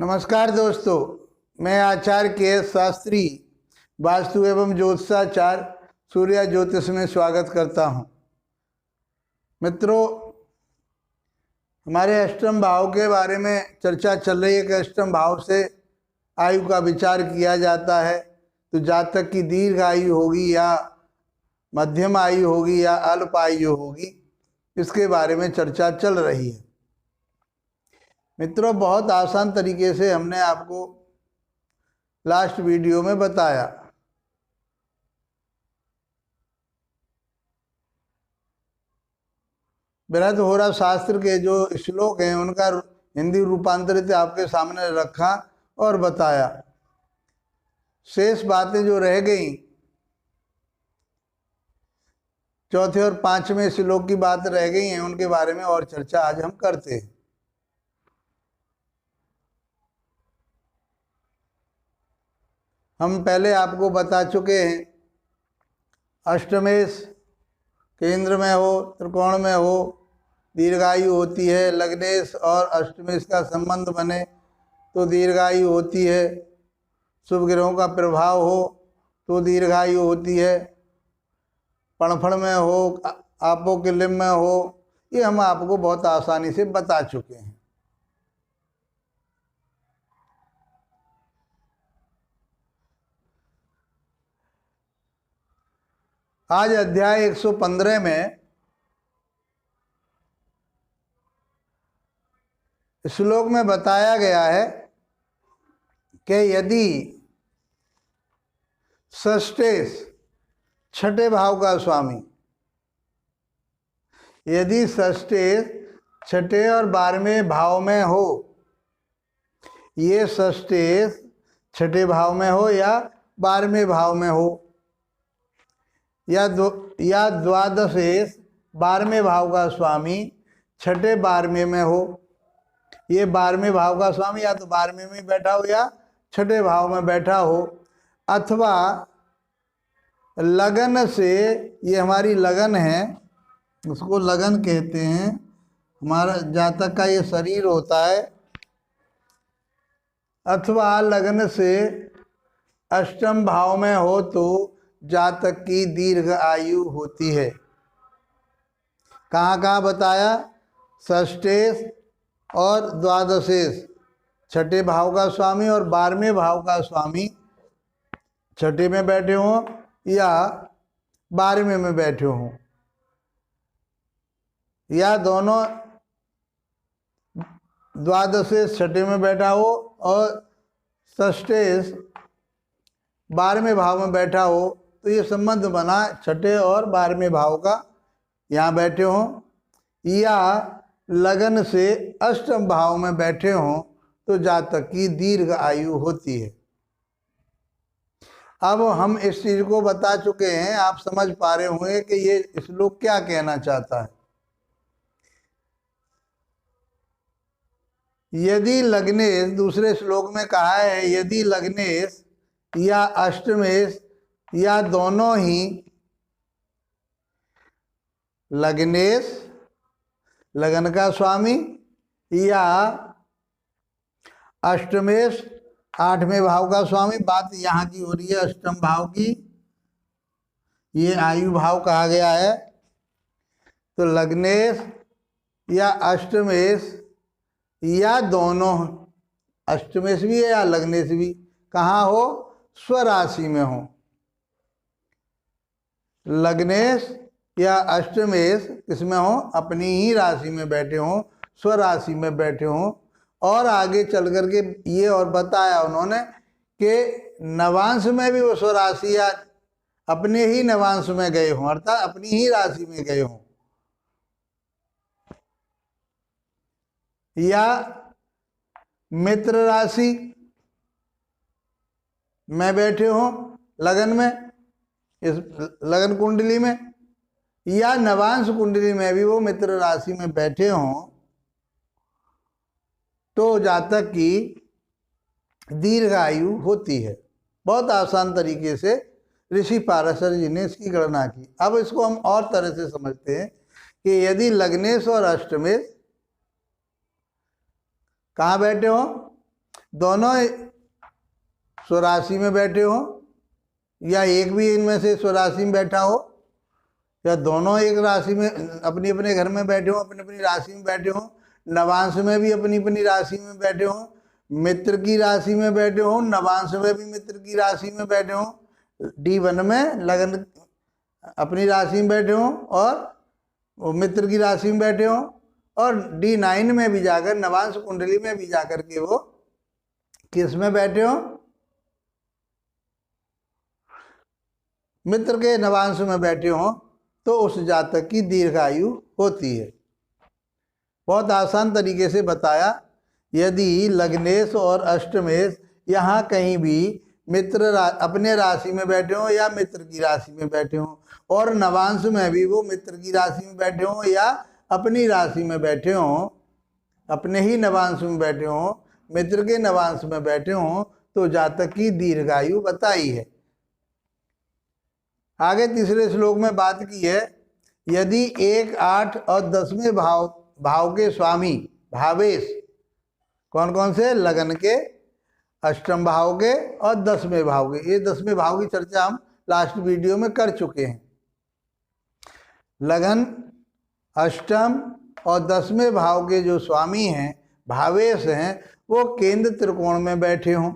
नमस्कार दोस्तों, मैं आचार्य के शास्त्री वास्तु एवं ज्योतिषाचार्य सूर्या ज्योतिष में स्वागत करता हूं। मित्रों, हमारे अष्टम भाव के बारे में चर्चा चल रही है कि अष्टम भाव से आयु का विचार किया जाता है। तो जातक की दीर्घ आयु होगी या मध्यम आयु होगी या अल्प आयु होगी, इसके बारे में चर्चा चल रही है। मित्रों, बहुत आसान तरीके से हमने आपको लास्ट वीडियो में बताया। बृहद शास्त्र के जो श्लोक हैं उनका हिंदी रूपांतरित आपके सामने रखा और बताया। शेष बातें जो रह गई, चौथे और पांचवें श्लोक की बात रह गई हैं, उनके बारे में और चर्चा आज हम करते हैं। हम पहले आपको बता चुके हैं, अष्टमेश केंद्र में हो, त्रिकोण में हो, दीर्घायु होती है। लग्नेश और अष्टमेश का संबंध बने तो दीर्घायु होती है। शुभ ग्रहों का प्रभाव हो तो दीर्घायु होती है। पणफड़ में हो, आपो के लिंब में हो, ये हम आपको बहुत आसानी से बता चुके हैं। आज अध्याय 115 में श्लोक में बताया गया है कि यदि षष्ठेश छठे भाव का स्वामी, यदि षष्ठेश छठे और 12वें भाव में हो, ये षष्ठेश छठे भाव में हो या 12वें भाव में हो, या द्वादशेश 12वें भाव का स्वामी छठे 12वें में हो। ये 12वें भाव का स्वामी या तो 12वें में बैठा हो या छठे भाव में बैठा हो, अथवा लगन से, ये हमारी लगन है, उसको लगन कहते हैं, हमारा जातक का ये शरीर होता है, अथवा लगन से अष्टम भाव में हो तो जातक की दीर्घ आयु होती है। कहाँ कहाँ बताया? षष्ठेश और द्वादशेश छठे भाव का स्वामी और 12वें भाव का स्वामी छठे में बैठे हों या 12वें में बैठे हों, या दोनों द्वादशेश छठे में बैठा हो और षष्ठेश 12वें भाव में बैठा हो, तो ये संबंध बना छठे और 12वें भाव का, यहाँ बैठे हों, या लगन से अष्टम भाव में बैठे हों तो जातक की दीर्घ आयु होती है। अब हम इस चीज को बता चुके हैं, आप समझ पा रहे होंगे कि ये श्लोक क्या कहना चाहता है। यदि लग्नेश, दूसरे श्लोक में कहा है, यदि लग्नेश या अष्टमेश या दोनों ही, लग्नेश लगन का स्वामी या अष्टमेश 8वें भाव का स्वामी, बात यहाँ की हो रही है अष्टम भाव की, ये आयु भाव कहा गया है। तो लग्नेश या अष्टमेश या दोनों, अष्टमेश भी है या लग्नेश भी, कहाँ हो? स्वराशि में हो। लग्नेश या अष्टमेश इसमें हो, अपनी ही राशि में बैठे हो, स्वराशि में बैठे हो। और आगे चल करके ये और बताया उन्होंने कि नवांश में भी वो स्वराशि या अपने ही नवांश में गए हों, अर्थात अपनी ही राशि में गए हों, या मित्र राशि में बैठे हो लगन में, इस लगन कुंडली में, या नवांश कुंडली में भी वो मित्र राशि में बैठे हों, तो जातक की दीर्घ आयु होती है। बहुत आसान तरीके से ऋषि पाराशर जी ने इसकी गणना की। अब इसको हम और तरह से समझते हैं कि यदि लग्नेश और अष्टमेश कहाँ बैठे हो? दोनों स्वराशि में बैठे हो या एक भी इनमें से स्वराशि में बैठा हो, या दोनों एक राशि में अपनी अपने घर में बैठे हो, अपनी अपनी राशि में बैठे हो, नवांश में भी अपनी अपनी राशि में बैठे हो, मित्र की राशि में बैठे हो, नवांश में भी मित्र की राशि में बैठे हो, D1 में लगन अपनी राशि में बैठे हो और मित्र की राशि में बैठे हो, और D9 में भी जाकर नवांश कुंडली में भी जाकर के वो किस में बैठे हो, मित्र के नवांश में बैठे हो, तो उस जातक की दीर्घायु होती है। बहुत आसान तरीके से बताया। यदि लग्नेश और अष्टमेश यहाँ कहीं भी मित्र अपने राशि में बैठे हो या मित्र की राशि में बैठे हो, और नवांश में भी वो मित्र की राशि में बैठे हो या अपनी राशि में बैठे हो, अपने ही नवांश में बैठे हो, मित्र के नवांश में बैठे हो, तो जातक की दीर्घायु बताई है। आगे तीसरे श्लोक में बात की है, यदि 1, 8 और 10वें भाव के स्वामी भावेश, कौन कौन से, लगन के, अष्टम भाव के और 10वें भाव के। ये 10वें भाव की चर्चा हम लास्ट वीडियो में कर चुके हैं। लगन, अष्टम और 10वें भाव के जो स्वामी हैं, भावेश हैं, वो केंद्र त्रिकोण में बैठे हों।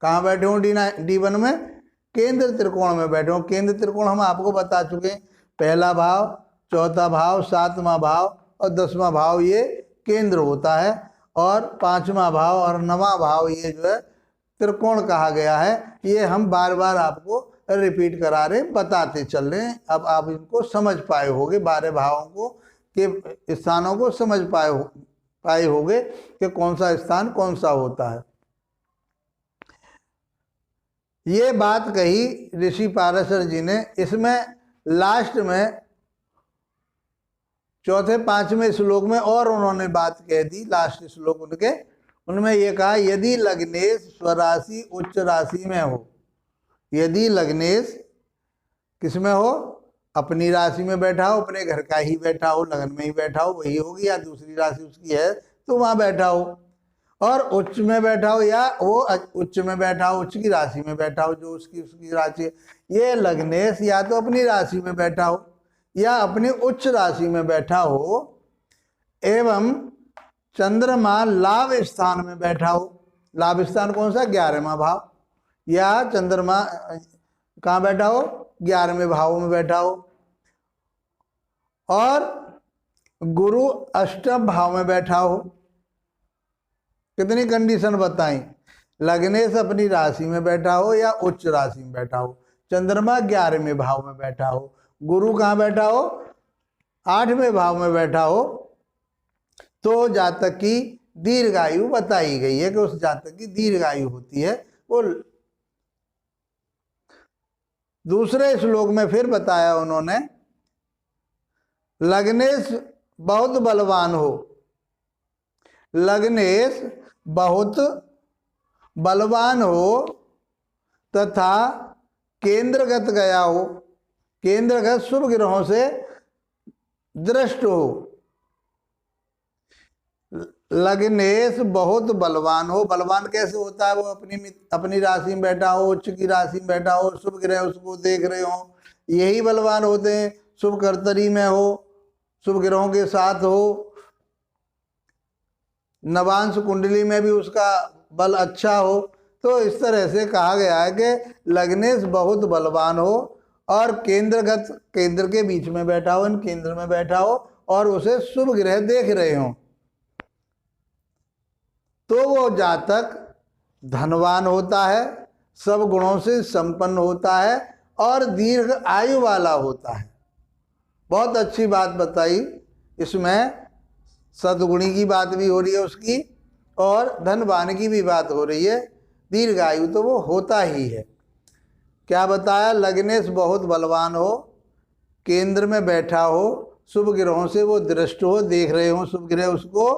कहाँ बैठे हों? D1 में केंद्र त्रिकोण में बैठे हों। केंद्र त्रिकोण हम आपको बता चुके हैं, पहला भाव, चौथा भाव, 7वां भाव और 10वां भाव ये केंद्र होता है, और 5वां भाव और 9वां भाव ये जो है त्रिकोण कहा गया है। ये हम बार बार आपको रिपीट करा रहे, बताते चल रहे हैं। अब आप इनको समझ पाए होगे, 12 भावों को के स्थानों को समझ पाए होगे कि कौन सा स्थान कौन सा होता है। ये बात कही ऋषि पाराशर जी ने। इसमें लास्ट में चौथे 5वें श्लोक में और उन्होंने बात कह दी, लास्ट श्लोक उनके, उनमें ये कहा, यदि लग्नेश स्वराशि उच्च राशि में हो। यदि लग्नेश किस में हो? अपनी राशि में बैठा हो, अपने घर का ही बैठा हो, लगन में ही बैठा हो, वही होगी, या दूसरी राशि उसकी है तो वहाँ बैठा हो, और उच्च में बैठा हो या वो उच्च में बैठा हो, उच्च की राशि में बैठा हो, जो उसकी राशि है। ये लग्नेश या तो अपनी राशि में बैठा हो या अपनी उच्च राशि में बैठा हो, एवं चंद्रमा लाभ स्थान में बैठा हो। लाभ स्थान कौन सा? 11वां भाव। या चंद्रमा कहाँ बैठा हो? 11वें भाव में बैठा हो। और गुरु अष्टम भाव में बैठा हो। कितनी कंडीशन बताई? लग्नेश अपनी राशि में बैठा हो या उच्च राशि में बैठा हो, चंद्रमा 11वें भाव में बैठा हो, गुरु कहाँ बैठा हो? 8वें भाव में बैठा हो, तो जातक की दीर्घायु बताई गई है कि उस जातक की दीर्घायु होती है। वो दूसरे श्लोक में फिर बताया उन्होंने, लग्नेश बहुत बलवान हो। लग्नेश बहुत बलवान हो तथा केंद्रगत गया हो, केंद्रगत शुभ ग्रहों से दृष्ट हो। लग्नेश बहुत बलवान हो। बलवान कैसे होता है? वो अपनी राशि में बैठा हो, उच्च की राशि में बैठा हो, शुभ ग्रह उसको देख रहे हो, यही बलवान होते हैं। शुभ कर्तरी में हो, शुभ ग्रहों के साथ हो, नवांश कुंडली में भी उसका बल अच्छा हो, तो इस तरह से कहा गया है कि लग्नेश बहुत बलवान हो और केंद्रगत, केंद्र के बीच में बैठा हो, इन केंद्र में बैठा हो और उसे शुभ ग्रह देख रहे हो, तो वो जातक धनवान होता है, सब गुणों से संपन्न होता है और दीर्घ आयु वाला होता है। बहुत अच्छी बात बताई। इसमें सद्गुणी की बात भी हो रही है उसकी, और धनवान की भी बात हो रही है। दीर्घायु तो वो होता ही है। क्या बताया? लग्नेश बहुत बलवान हो, केंद्र में बैठा हो, शुभ ग्रहों से वो दृष्ट हो, देख रहे हो शुभ ग्रह उसको,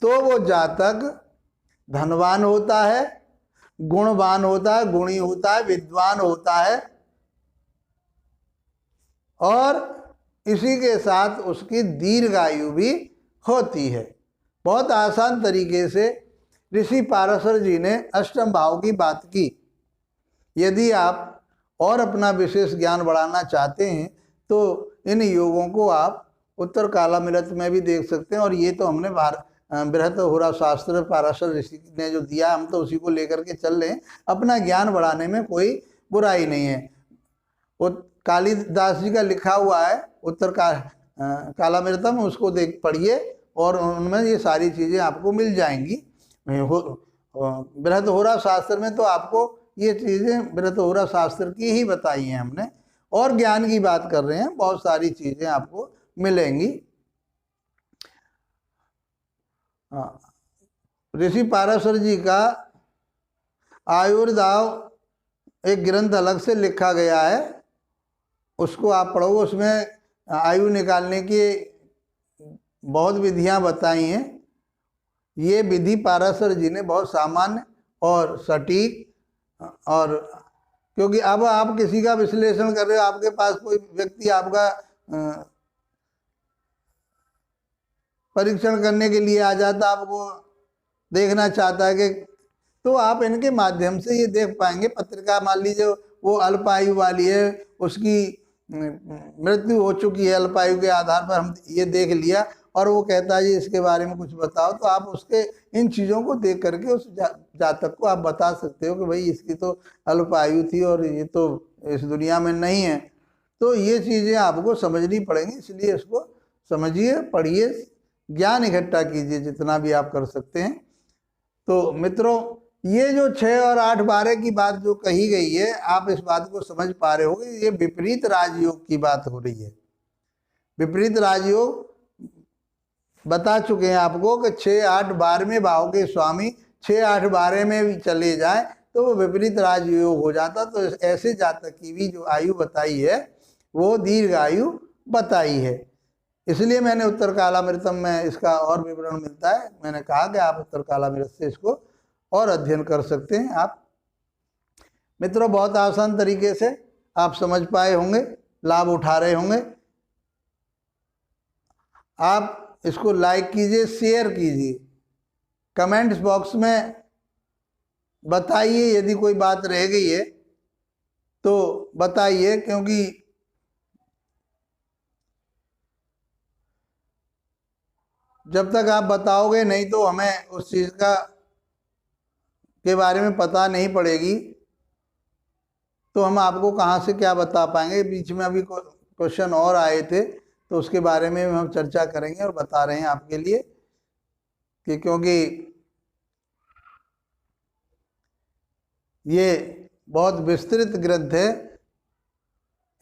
तो वो जातक धनवान होता है, गुणवान होता है, गुणी होता है, विद्वान होता है, और इसी के साथ उसकी दीर्घायु भी होती है। बहुत आसान तरीके से ऋषि पाराशर जी ने अष्टम भाव की बात की। यदि आप और अपना विशेष ज्ञान बढ़ाना चाहते हैं तो इन योगों को आप उत्तर कालामृत में भी देख सकते हैं। और ये तो हमने बृहत्होरा शास्त्र पाराशर ऋषि ने जो दिया, हम तो उसी को लेकर के चल रहे हैं। अपना ज्ञान बढ़ाने में कोई बुराई नहीं है। वो कालिदास जी का लिखा हुआ है उत्तर कालामृतम, उसको देख पढ़िए और उनमें ये सारी चीज़ें आपको मिल जाएंगी। बृहत्होरा शास्त्र में तो आपको ये चीज़ें बृहत्होरा शास्त्र की ही बताई हैं हमने, और ज्ञान की बात कर रहे हैं, बहुत सारी चीज़ें आपको मिलेंगी। ऋषि पाराशर जी का आयुर्दाव एक ग्रंथ अलग से लिखा गया है, उसको आप पढ़ो। उसमें आयु निकालने की बहुत विधियां बताई हैं। ये विधि पाराशर जी ने बहुत सामान्य और सटीक, और क्योंकि अब आप किसी का विश्लेषण कर रहे हो, आपके पास कोई व्यक्ति आपका परीक्षण करने के लिए आ जाता, आपको देखना चाहता है कि, तो आप इनके माध्यम से ये देख पाएंगे। पत्रिका मान लीजिए वो अल्पायु वाली है, उसकी मृत्यु हो चुकी है, अल्पायु के आधार पर हम ये देख लिया, और वो कहता है जी इसके बारे में कुछ बताओ, तो आप उसके इन चीज़ों को देख करके उस जातक को आप बता सकते हो कि भाई इसकी तो अल्पायु थी और ये तो इस दुनिया में नहीं है। तो ये चीज़ें आपको समझनी पड़ेंगी, इसलिए इसको समझिए, पढ़िए, ज्ञान इकट्ठा कीजिए जितना भी आप कर सकते हैं। तो मित्रों, ये जो 6 और 8 12 की बात जो कही गई है, आप इस बात को समझ पा रहे होंगे, ये विपरीत राजयोग की बात हो रही है। विपरीत राजयोग बता चुके हैं आपको कि 6 8 12वें भाव के स्वामी 6 8 12 में भी चले जाएं तो वो विपरीत राजयोग हो जाता। तो ऐसे जातक की भी जो आयु बताई है वो दीर्घ आयु बताई है। इसलिए मैंने उत्तर कालामृतम में इसका और विवरण मिलता है, मैंने कहा कि आप उत्तर कालामृत से इसको और अध्ययन कर सकते हैं। आप मित्रों बहुत आसान तरीके से आप समझ पाए होंगे, लाभ उठा रहे होंगे। आप इसको लाइक कीजिए, शेयर कीजिए, कमेंट्स बॉक्स में बताइए यदि कोई बात रह गई है तो बताइए, क्योंकि जब तक आप बताओगे नहीं तो हमें उस चीज़ के बारे में पता नहीं पड़ेगी, तो हम आपको कहाँ से क्या बता पाएंगे। बीच में अभी क्वेश्चन और आए थे तो उसके बारे में हम चर्चा करेंगे और बता रहे हैं आपके लिए कि क्योंकि ये बहुत विस्तृत ग्रंथ है,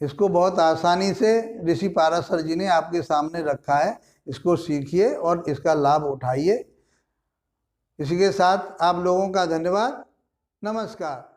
इसको बहुत आसानी से ऋषि पाराशर जी ने आपके सामने रखा है। इसको सीखिए और इसका लाभ उठाइए। इसी के साथ आप लोगों का धन्यवाद। नमस्कार।